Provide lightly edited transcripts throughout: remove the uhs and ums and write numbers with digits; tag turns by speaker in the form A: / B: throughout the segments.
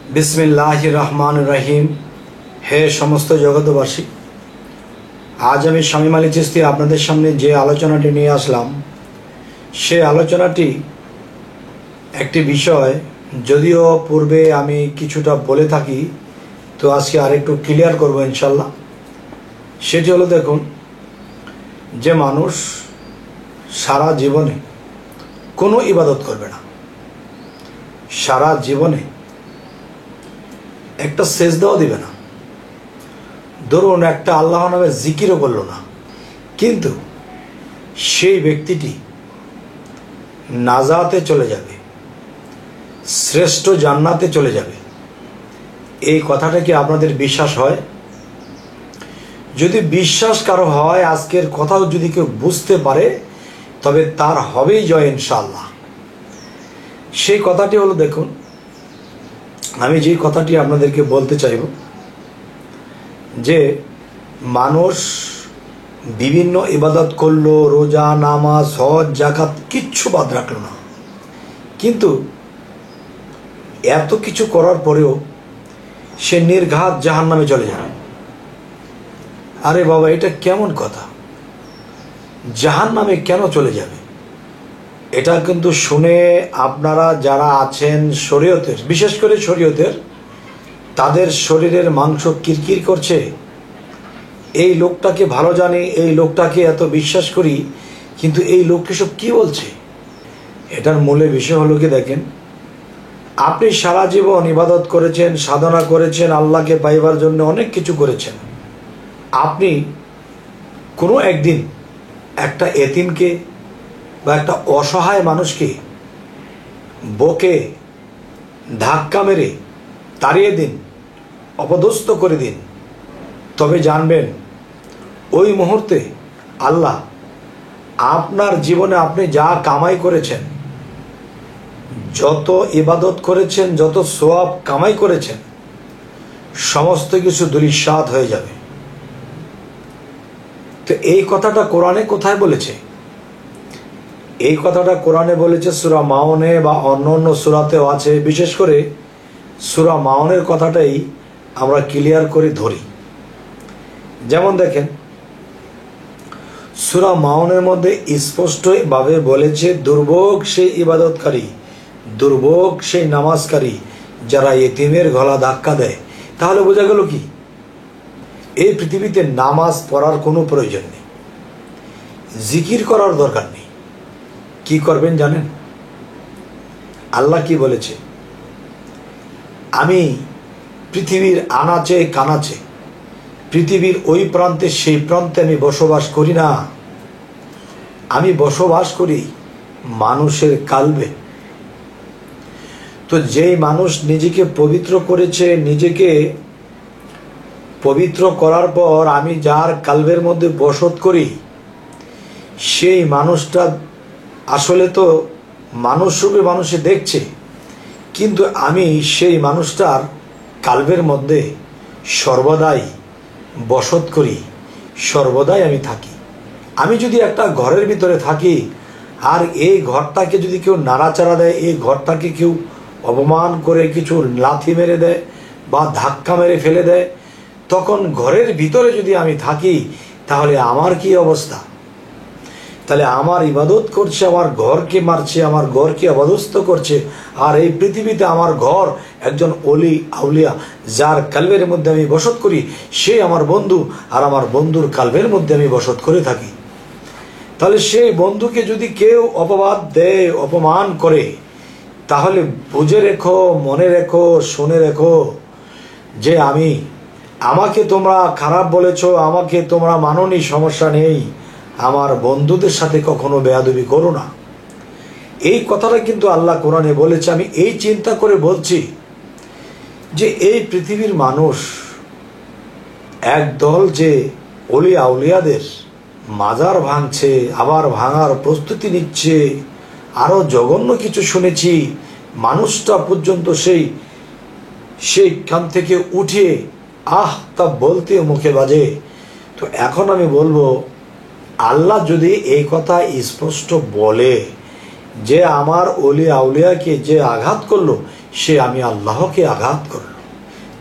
A: बिस्मिल्लाहिर रहमानिर रहीम। हे समस्त जगतबासी, आज आमी शामीम आली चिश्ती आपनादेर सामने जे आलोचनाटी निये आसलाम से आलोचनाटी एकटी विषय यदिओ पूर्वे आमी किछुटा बोले थाकी तो आजके आरेकटु क्लियर करब इनशाल्लाह। सेटी हलो देखुन जे मानुष सारा जीवने कोनो इबादत करबे ना, सारा जीवने एक सेजदाओ दिबे ना, धरुन एक आल्लाह नामे जिकिरो करलो ना, किन्तु सेई व्यक्तिटी नाजाते चले जाबे, श्रेष्ठ जान्नाते चले जाबे। এই কথাটা কি আপনাদের বিশ্বাস হয়? যদি বিশ্বাস কারো হয়, আজকের কথাও যদি কেউ বুঝতে পারে তবে তার হবেই জয় ইনশাআল্লাহ। সেই কথাটি হলো, দেখুন আমি যে কথাটি আপনাদেরকে বলতে চাইব যে মানুষ বিভিন্ন ইবাদত করলো, রোজা, নামাজ, হজ, যাকাত কিচ্ছু বাদ রাখলো না, কিন্তু এত কিছু করার পরেও সে নির্ঘাত জাহান্নামে চলে যাবে। আরে বাবা, এটা কেমন কথা? জাহান্নামে কেন চলে যাবে? এটা কিন্তু শুনে আপনারা যারা আছেন শরীয়তের, বিশেষ করে শরীয়তের, তাদের শরীরের মাংস কিরকির করছে। এই লোকটাকে ভালো জানি, এই লোকটাকে এত বিশ্বাস করি, কিন্তু এই লোককে সব কি বলছে? এটার মূলে বিষয় হলো কি, দেখেন আপনি সারা জীবন ইবাদত করেছেন, সাধনা করেছেন, আল্লাহকে পাইবার জন্য অনেক কিছু করেছেন। আপনি কোনো একদিন একটা এতিমকে বা একটা অসহায় মানুষকে বকে ধাক্কা মেরে তাড়িয়ে দিন, অপদস্থ করে দিন, তবে জানবেন ওই মুহূর্তে আল্লাহ আপনার জীবনে আপনি যা কামাই করেছেন, যত ইবাদত করেছেন, যত সওয়াব কামাই করেছেন, সমস্ত কিছু ধূলিসাৎ হয়ে যাবে। তো এই কথাটা কোরআনে কোথায় বলেছে? এই কথাটা কোরআনে বলেছে সূরা মাউনে বা অন্যান্য সূরাতেও আছে। বিশেষ করে সূরা মাউনের কথাটাই আমরা ক্লিয়ার করে ধরি। যেমন দেখেন সূরা মাউনের মধ্যে স্পষ্টভাবে বলেছে, দুর্ভোগ সেই ইবাদতকারী, দুর্ভোগ সেই নামাজকারী যারা এতিমের গলা ধাক্কা দেয়। তাহলে বোঝা গেল কি, এই পৃথিবীতে নামাজ পড়ার কোনো প্রয়োজন নেই, জিকির করার দরকার নেই। কি করবেন জানেন? আল্লাহ কি বলেছে? আমি পৃথিবীর আনাচে কানাচে, পৃথিবীর ওই প্রান্তে সেই প্রান্তে আমি বসবাস করি না, আমি বসবাস করি মানুষের কালবে। তো যেই মানুষ নিজেকে পবিত্র করেছে, নিজেকে পবিত্র করার পর আমি যার কালবের মধ্যে বসত করি, সেই মানুষটা আসলে তো মানুষ রূপে মানুষে দেখছে, কিন্তু আমি সেই মানুষটার কালবের মধ্যে সর্বদাই বসত করি, সর্বদাই আমি থাকি। আমি যদি একটা ঘরের ভিতরে থাকি আর এই ঘরটাকে যদি কেউ নাড়াচাড়া দেয়, এই ঘরটাকে কেউ অপমান করে কিছু লাথি মেরে দেয় বা ধাক্কা মেরে ফেলে দেয়, তখন ঘরের ভিতরে যদি আমি থাকি তাহলে আমার কি অবস্থা? তাহলে আমার ইবাদত করছে, আমার ঘরকে মারছে, আমার ঘরকে অবদস্থ করছে। আর এই পৃথিবীতে আমার ঘর একজন অলি আউলিয়া যার কালবের মধ্যে আমি বসত করি, সে আমার বন্ধু, আর আমার বন্ধুর কালবের মধ্যে আমি বসত করে থাকি। তাহলে সেই বন্ধুকে যদি কেউ অপবাদ দেয়, অপমান করে, তাহলে বুঝে রেখো, মনে রেখো, শুনে রেখো যে আমাকে তোমরা খারাপ বলেছো, আমাকে তোমরা মানোনি, সমস্যা নেই, আমার বন্ধুদের সাথে কখনো বেয়াদবি করো না। এই কথাটা কিন্তু আল্লাহ কোরআনে বলেছে। আমি এই চিন্তা করে বলছি যে এই পৃথিবীর মানুষ একদল যে অলি আউলিয়াদের মাজার ভাঙছে, আবার ভাঙার প্রস্তুতি নিচ্ছে, আরো জঘন্য কিছু শুনেছি, মানুষটা পর্যন্ত সেইখান থেকে উঠে তা বলতে মুখে বাজে। তো এখন আমি বলবো, আল্লাহ যদি এই কথা স্পষ্ট বলে যে আমার ওলি আউলিয়াকে যে আঘাত করলো সে আমি আল্লাহকে আঘাত করল।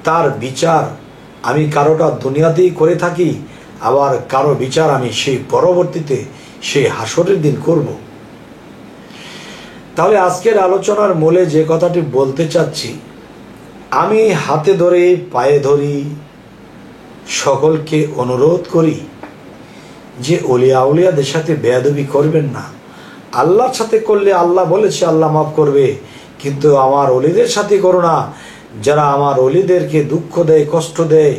A: তার বিচার আমি কারোটা দুনিয়াতেই করে থাকি, আবার কারো বিচার আমি সেই পরবর্তীতে সেই হাসরের দিন করব। তাহলে আজকের আলোচনার মূলে যে কথাটি বলতে চাচ্ছি, আমি হাতে ধরে পায়ে ধরি, সকলকে অনুরোধ করি যে অলিয়া উলিয়াদের সাথে বেয়াদবি করবেন না। আল্লাহর সাথে করলে আল্লাহ বলেছে আল্লাহ মাফ করবে, কিন্তু আমার অলিদের সাথে করো না। যারা আমার অলিদেরকে দুঃখ দেয়, কষ্ট দেয়,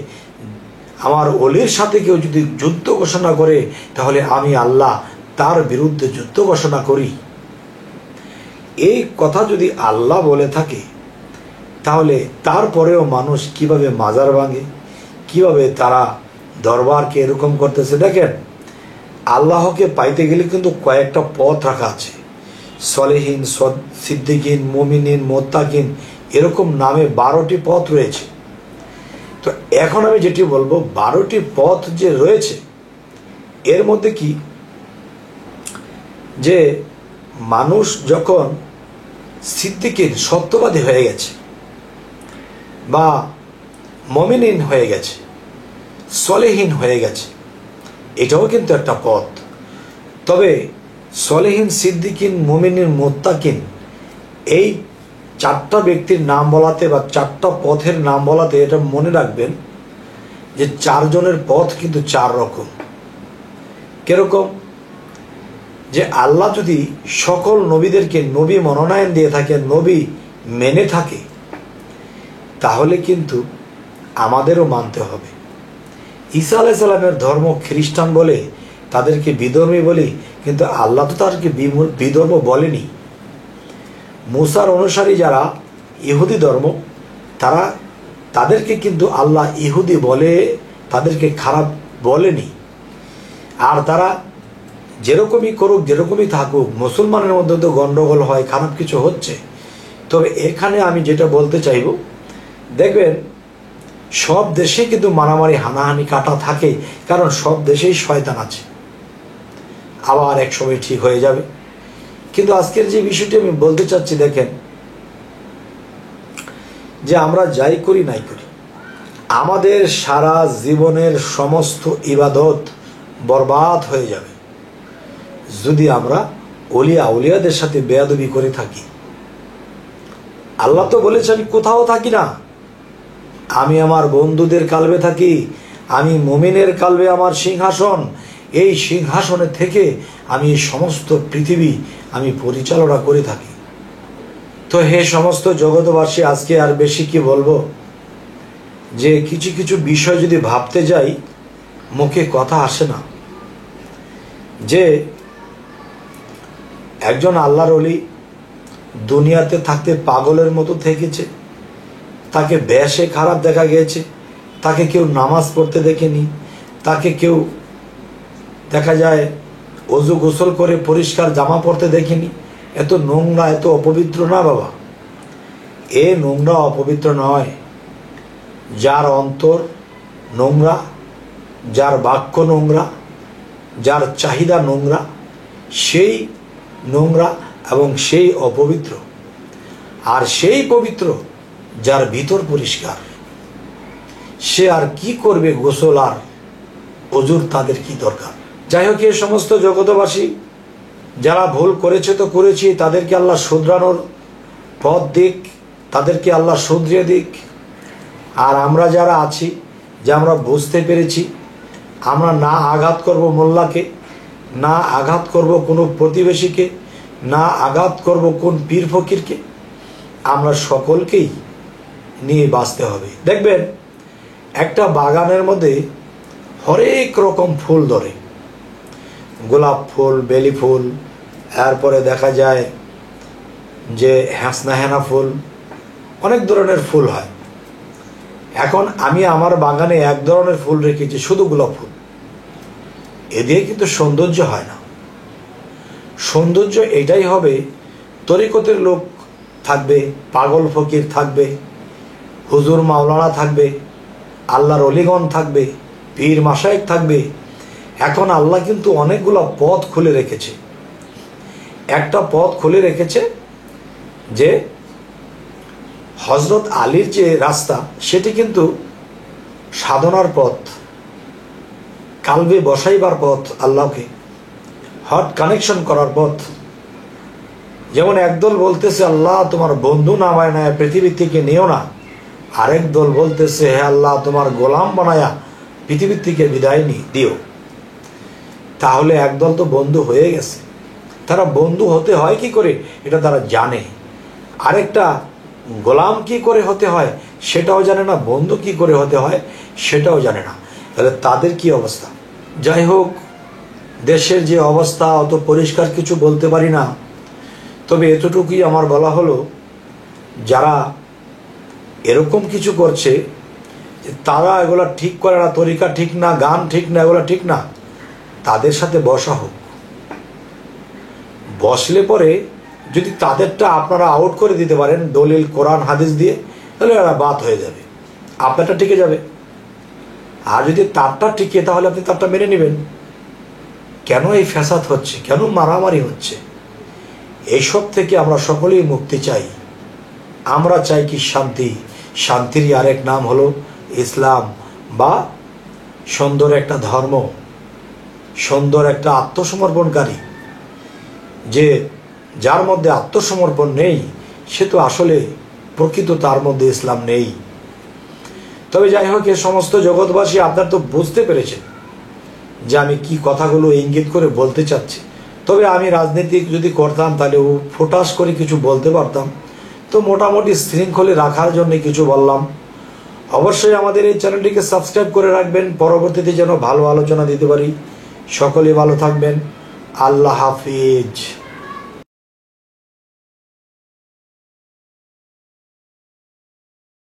A: আমার অলির সাথে কেউ যদি যুদ্ধ ঘোষণা করে, তাহলে আমি আল্লাহ তার বিরুদ্ধে যুদ্ধ ঘোষণা করি। এই কথা যদি আল্লাহ বলে থাকে, তাহলে তারপরেও মানুষ কিভাবে মাজার ভাঙে, কিভাবে তারা দরবারকে এরকম করতেছে। দেখেন, আল্লাহকে পাইতে গেলে কিন্তু কয়েকটা পথ রাখা আছে। সলেহীন, সিদ্দিকিন, মুমিনিন, মোত্তাকিন, এরকম নামে 12টি পথ রয়েছে। তো এখন আমি যেটি বলবো, 12টি পথ যে রয়েছে, এর মধ্যে কি যে মানুষ যখন সিদ্দিকিন, সত্যবাদী হয়ে গেছে, বা মুমিনিন হয়ে গেছে, সলেহীন হয়ে গেছে, এটাও কিন্তু একটা পথ। তবে সলেহীন, সিদ্দিকিন, মুমিনিন, মোত্তাকিন, এই 4টা ব্যক্তির নাম বলাতে বা 4টা পথের নাম বলাতে এটা মনে রাখবেন যে 4 জনের পথ কিন্তু 4 রকম। কিরকম? যে আল্লাহ যদি সকল নবীদেরকে নবী মনোনয়ন দিয়ে থাকে, নবী মেনে থাকে, তাহলে কিন্তু আমাদেরও মানতে হবে। ঈসা আলাইহিস সালামের ধর্ম খ্রিস্টান বলে তাদেরকে বিধর্মী বলি, কিন্তু আল্লাহ তো তাদেরকে বিধর্ম বলেনি। মুসার অনুসারী যারা ইহুদি ধর্ম, তাদেরকে কিন্তু আল্লাহ ইহুদি বলে, তাদেরকে খারাপ বলেনি। আর তারা যেরকমই করুক, যেরকমই থাকুক, মুসলমানের মধ্যে তো গন্ডগোল হয়, খারাপ কিছু হচ্ছে। তবে এখানে আমি যেটা বলতে চাইব, দেখবেন সব দেশে কিন্তু মারামারি, হানাহানি, কাটা থাকে, কারণ সব দেশেই শয়তান আছে। আবার এক সময় ঠিক হয়ে যাবে। কিন্তু আজকের যে বিষয়টি আমি বলতে চাচ্ছি, দেখেন, যে আমরা যাই করি নাই করি, আমাদের সারা জীবনের সমস্ত ইবাদত বরবাদ হয়ে যাবে যদি আমরা অলিয়া উলিয়াদের সাথে বেয়াদবি করে থাকি। আল্লাহ তো বলেছে আমি কোথাও থাকি না, আমি আমার বন্ধুদের কালবে থাকি, আমি মুমিনের কালবে আমার সিংহাসন, এই সিংহাসনে থেকে আমি সমস্ত পৃথিবী আমি পরিচালনা করে থাকি। তো হে সমস্ত জগৎবাসী, আজকে আর বেশি কি বলবো, যে কিছু কিছু বিষয় যদি ভাবতে যাই মুখে কথা আসে না। যে একজন আল্লাহর ওলি দুনিয়াতে থাকতে পাগলের মতো থেকেছে, তাকে বেশে খারাপ দেখা গিয়েছে, তাকে কেউ নামাজ পড়তে দেখেনি, তাকে কেউ দেখা যায় অজু গোসল করে পরিষ্কার জামা পরতে দেখেনি। এত নোংরা, এত অপবিত্র না বাবা। এ নোংরা অপবিত্র নয়, যার অন্তর নোংরা, যার বাক্য নোংরা, যার চাহিদা নোংরা, সেই নোংরা এবং সেই অপবিত্র। আর সেই পবিত্র যার ভিতর পরিষ্কার, সে আর কি করবে গোসল আর অজুর, তাদের কি দরকার। যাই হোক, এই সমস্ত জগতবাসী যারা ভুল করেছে তো করেছি, তাদেরকে আল্লাহ শুধরানোর পথ দিক, তাদেরকে আল্লাহ শুধরিয়ে দিক। আর আমরা যারা আছি, যে আমরা বুঝতে পেরেছি আমরা না আঘাত করব মোল্লাকে, না আঘাত করব কোনো প্রতিবেশীকে, না আঘাত করব কোন পীর ফকিরকে, আমরা সকলকেই নিয়ে বাঁচতে হবে। দেখবেন একটা বাগানের মধ্যে হরেক রকম ফুল ধরে, গোলাপ ফুল, বেলি ফুল, এরপরে দেখা যায় যে হাসনা হেনা ফুল, অনেক ধরনের ফুল হয়। এখন আমি আমার বাগানে এক ধরনের ফুল রেখেছি, শুধু গোলাপ ফুল। এ দিয়ে কিন্তু সৌন্দর্য হয় না। সৌন্দর্য এটাই হবে, তরিকতের লোক থাকবে, পাগল ফকির থাকবে, হুজুর মাওলানা থাকবে, আল্লাহর অলিগণ থাকবে, পীর মাশায়েখ থাকবে। এখন আল্লাহ কিন্তু অনেকগুলো পথ খুলে রেখেছে। একটা পথ খুলে রেখেছে যে হজরত আলীর যে রাস্তা সেটি কিন্তু সাধনার পথ, কালবে বসাইবার পথ, আল্লাহকে হট কানেকশন করার পথ। যেমন একদল বলতেছে আল্লাহ তোমার বন্ধু নামায় নেয় পৃথিবী থেকে নিও না, আরেক দল বলতেছে হে আল্লাহ তোমার গোলাম বানায়া পৃথিবীর থেকে বিদায় দিও। তাহলে একদল তো বন্ধু হয়ে গেছে, তারা বন্ধু হতে হয় কি করে এটা তারা জানে, আরেকটা গোলাম কি করে হতে হয় সেটাও জানে না, বন্ধু কি করে হতে হয় সেটাও জানে না। তাহলে তাদের কি অবস্থা? যাই হোক, দেশের যে অবস্থা অত পরিষ্কার কিছু বলতে পারি না, তবে এতটুকুই আমার বলা হলো, যারা এরকম কিছু করছে যে তারা এগুলা ঠিক করে না, তরিকা ঠিক না, গান ঠিক না, এগুলা ঠিক না, তাদের সাথে বসা হোক। বসলে পরে যদি তাদেরটা আপনারা আউট করে দিতে পারেন দলিল কোরআন হাদিস দিয়ে, তাহলে এরা বাদ হয়ে যাবে, আপনারটা টিকে যাবে। আর যদি তারটা টিকে, তাহলে আপনি তারটা মেনে নেবেন। কেন এই ফ্যাসাদ হচ্ছে, কেন মারামারি হচ্ছে? এইসব থেকে আমরা সকলেই মুক্তি চাই। আমরা চাই কি শান্তি। শান্তির আরেক নাম হলো ইসলাম, বা সুন্দর একটা ধর্ম, সুন্দর একটা আত্মসমর্পণকারী। যে যার মধ্যে আত্মসমর্পণ নেই সে তো আসলে প্রকৃত তার মধ্যে ইসলাম নেই। তবে যাই হোক, এ সমস্ত জগৎবাসী আপনার তো বুঝতে পেরেছেন যে আমি কি কথাগুলো ইঙ্গিত করে বলতে চাচ্ছি। তবে আমি রাজনীতি যদি করতাম তাহলে ও ফোটাস করে কিছু বলতে পারতাম, তো মোটামুটি শৃঙ্খলে রাখার জন্য কিছু বললাম। অবশ্যই আমাদের এই চ্যানেলটিকে সাবস্ক্রাইব করে রাখবেন, পরবর্তীতে যেন ভালো আলোচনা দিতে পারি। সকলে ভালো থাকবেন। আল্লাহ হাফিজ।